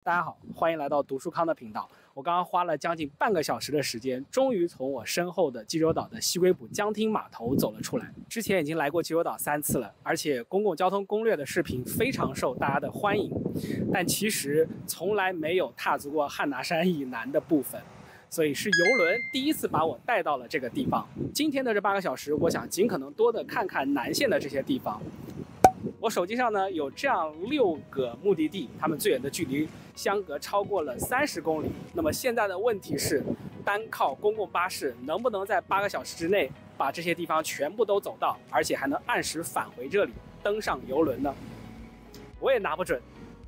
大家好，欢迎来到读书康的频道。我刚刚花了将近半个小时的时间，终于从我身后的济州岛的西归浦江汀码头走了出来。之前已经来过济州岛3次了，而且公共交通攻略的视频非常受大家的欢迎，但其实从来没有踏足过汉拿山以南的部分。所以是邮轮第一次把我带到了这个地方。今天的这8个小时，我想尽可能多的看看南线的这些地方。我手机上呢有这样6个目的地，它们最远的距离相隔超过了30公里。那么现在的问题是，单靠公共巴士能不能在8个小时之内把这些地方全部都走到，而且还能按时返回这里，登上邮轮呢？我也拿不准，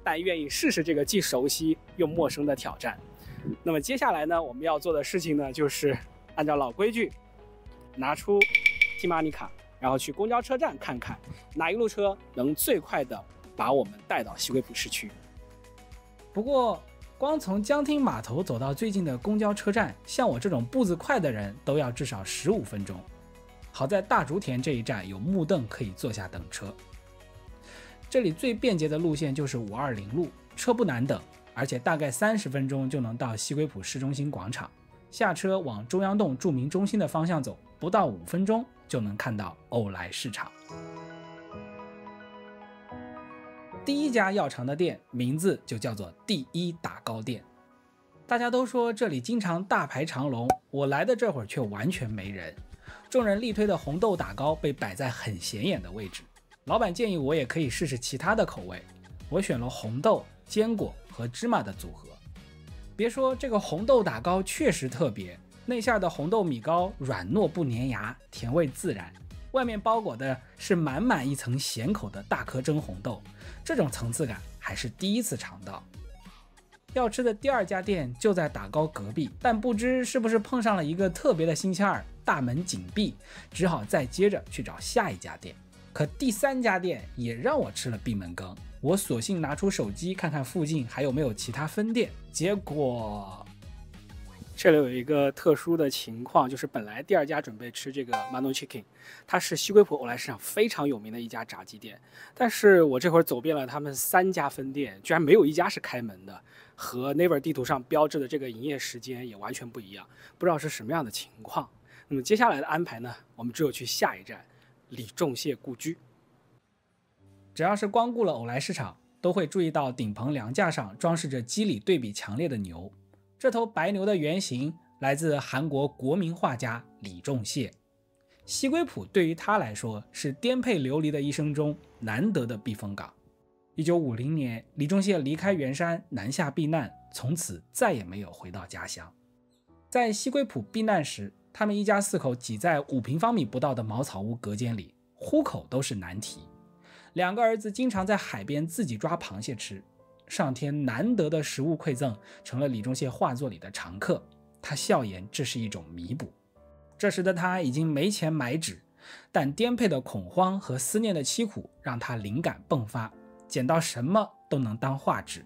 但愿意试试这个既熟悉又陌生的挑战。那么接下来呢，我们要做的事情呢，就是按照老规矩，拿出 T-Money 卡，然后去公交车站看看哪一路车能最快的把我们带到西归浦市区。不过，光从江汀码头走到最近的公交车站，像我这种步子快的人都要至少15分钟。好在大竹田这一站有木凳可以坐下等车。这里最便捷的路线就是520路，车不难等，而且大概30分钟就能到西归浦市中心广场。下车往中央洞著名中心的方向走，不到5分钟就能看到欧莱市场。第一家药肠的店名字就叫做第一打糕店。大家都说这里经常大排长龙，我来的这会儿却完全没人。众人力推的红豆打糕被摆在很显眼的位置。老板建议我也可以试试其他的口味，我选了红豆、坚果和芝麻的组合。别说这个红豆打糕确实特别，内馅的红豆米糕软糯不粘牙，甜味自然，外面包裹的是满满一层咸口的大颗蒸红豆，这种层次感还是第一次尝到。要吃的第2家店就在打糕隔壁，但不知是不是碰上了一个特别的星期二，大门紧闭，只好再接着去找下一家店。可第3家店也让我吃了闭门羹，我索性拿出手机看看附近还有没有其他分店，结果这里有一个特殊的情况，就是本来第2家准备吃这个 Mano Chicken， 它是西归浦欧莱市场非常有名的一家炸鸡店，但是我这会儿走遍了他们3家分店，居然没有一家是开门的，和 Naver 地图上标志的这个营业时间也完全不一样，不知道是什么样的情况。那么接下来的安排呢，我们只有去下一站李仲谢故居。只要是光顾了欧莱市场，都会注意到顶棚梁架上装饰着肌理对比强烈的牛。这头白牛的原型来自韩国国民画家李仲谢。西归浦对于他来说是颠沛流离的一生中难得的避风港。1950年，李仲谢离开圆山南下避难，从此再也没有回到家乡。在西归浦避难时，他们一家4口挤在5平方米不到的茅草屋隔间里，糊口都是难题。2个儿子经常在海边自己抓螃蟹吃，上天难得的食物馈赠成了李仲谢画作里的常客。他笑言这是一种弥补。这时的他已经没钱买纸，但颠沛的恐慌和思念的凄苦让他灵感迸发，捡到什么都能当画纸，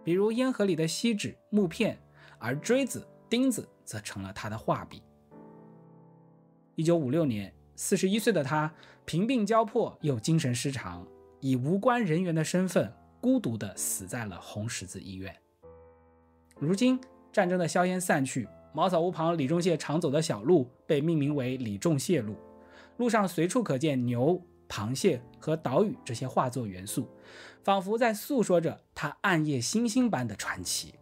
比如烟盒里的锡纸、木片，而锥子、钉子则成了他的画笔。1956年，41岁的他贫病交迫又精神失常，以无关人员的身份孤独地死在了红十字医院。如今战争的硝烟散去，茅草屋旁李仲谢常走的小路被命名为李仲谢路，路上随处可见牛、螃蟹和岛屿这些画作元素，仿佛在诉说着他暗夜星星般的传奇。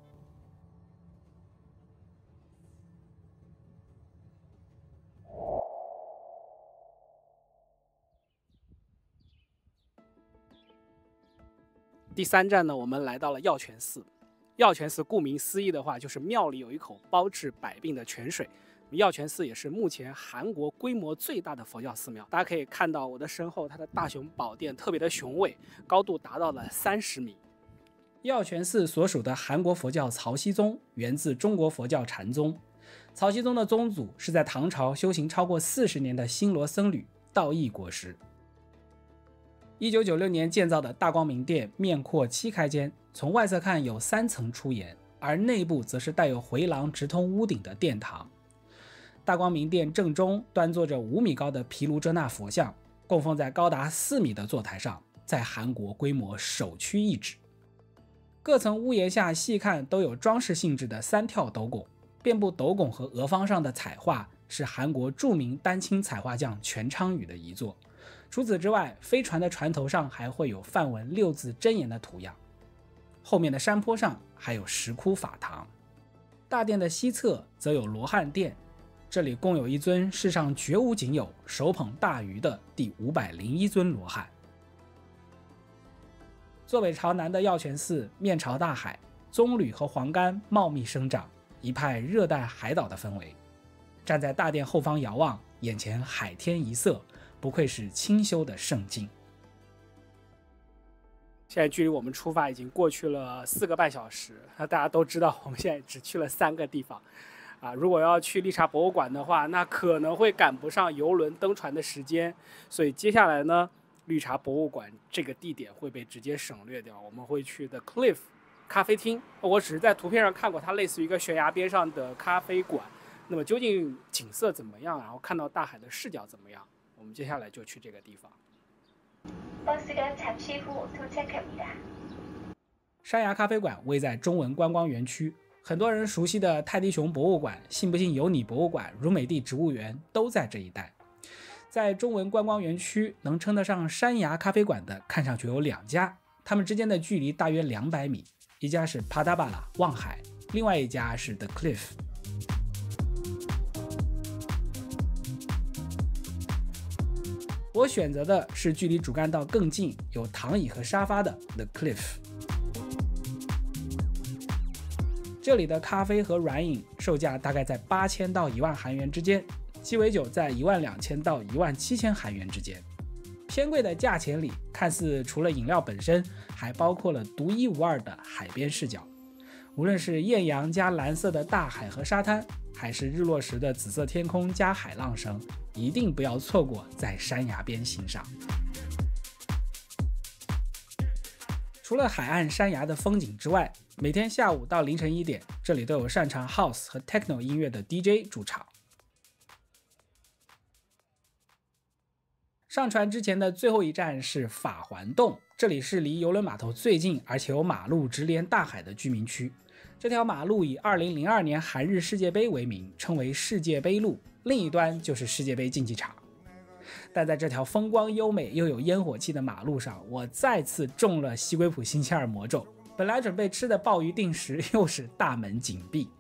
第3站呢，我们来到了药泉寺。药泉寺顾名思义的话，就是庙里有一口包治百病的泉水。药泉寺也是目前韩国规模最大的佛教寺庙。大家可以看到我的身后，它的大雄宝殿特别的雄伟，高度达到了30米。药泉寺所属的韩国佛教曹溪宗源自中国佛教禅宗。曹溪宗的宗祖是在唐朝修行超过40年的新罗僧侣道义国师。1996年建造的大光明殿面阔7开间，从外侧看有3层出檐，而内部则是带有回廊直通屋顶的殿堂。大光明殿正中端坐着5米高的毗卢遮那佛像，供奉在高达4米的坐台上，在韩国规模首屈一指。各层屋檐下细看都有装饰性质的3跳斗拱，遍布斗拱和额方上的彩画是韩国著名丹青彩画匠全昌宇的遗作。除此之外，飞船的船头上还会有梵文6字真言的图样。后面的山坡上还有石窟法堂。大殿的西侧则有罗汉殿，这里共有一尊世上绝无仅有、手捧大鱼的第501尊罗汉。坐北朝南的药泉寺面朝大海，棕榈和黄柑茂密生长，一派热带海岛的氛围。站在大殿后方遥望，眼前海天一色，不愧是清修的圣境。现在距离我们出发已经过去了4个半小时，那大家都知道我们现在只去了3个地方如果要去绿茶博物馆的话，那可能会赶不上游轮登船的时间，所以接下来呢，绿茶博物馆这个地点会被直接省略掉，我们会去 The Cliff 咖啡厅。我只是在图片上看过，它类似于一个悬崖边上的咖啡館。那么究竟景色怎么样，然后看到大海的视角怎么样，我们接下来就去这个地方。山崖咖啡馆位在中文观光园区，很多人熟悉的泰迪熊博物馆、信不信由你博物馆、如美地植物园都在这一带。在中文观光园区能称得上山崖咖啡馆的看上去有2家，它们之间的距离大约200米，一家是 Padabala 望海，另外一家是 The Cliff。我选择的是距离主干道更近、有躺椅和沙发的 The Cliff。这里的咖啡和软饮售价大概在8000到1万韩元之间，鸡尾酒在12000到17000韩元之间。偏贵的价钱里，看似除了饮料本身，还包括了独一无二的海边视角。无论是艳阳加蓝色的大海和沙滩，还是日落时的紫色天空加海浪声，一定不要错过在山崖边欣赏。除了海岸山崖的风景之外，每天下午到凌晨1点，这里都有擅长 House 和 Techno 音乐的 DJ 驻场。上船之前的最后一站是法环洞，这里是离邮轮码头最近，而且有马路直连大海的居民区。这条马路以2002年韩日世界杯为名，称为世界杯路，另一端就是世界杯竞技场。但在这条风光优美又有烟火气的马路上，我再次中了西归浦星期二魔咒。本来准备吃的鲍鱼定时，又是大门紧闭。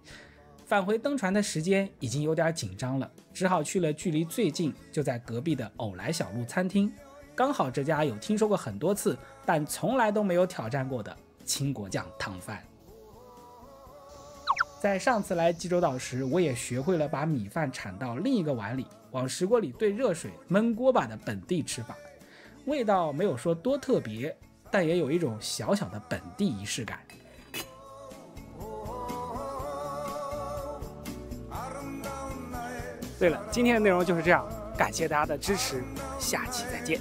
返回登船的时间已经有点紧张了，只好去了距离最近就在隔壁的偶来小路餐厅，刚好这家有听说过很多次但从来都没有挑战过的青果酱汤饭。在上次来济州岛时，我也学会了把米饭铲到另一个碗里，往石锅里兑热水焖锅巴的本地吃法，味道没有说多特别，但也有一种小小的本地仪式感。对了，今天的内容就是这样，感谢大家的支持，下期再见。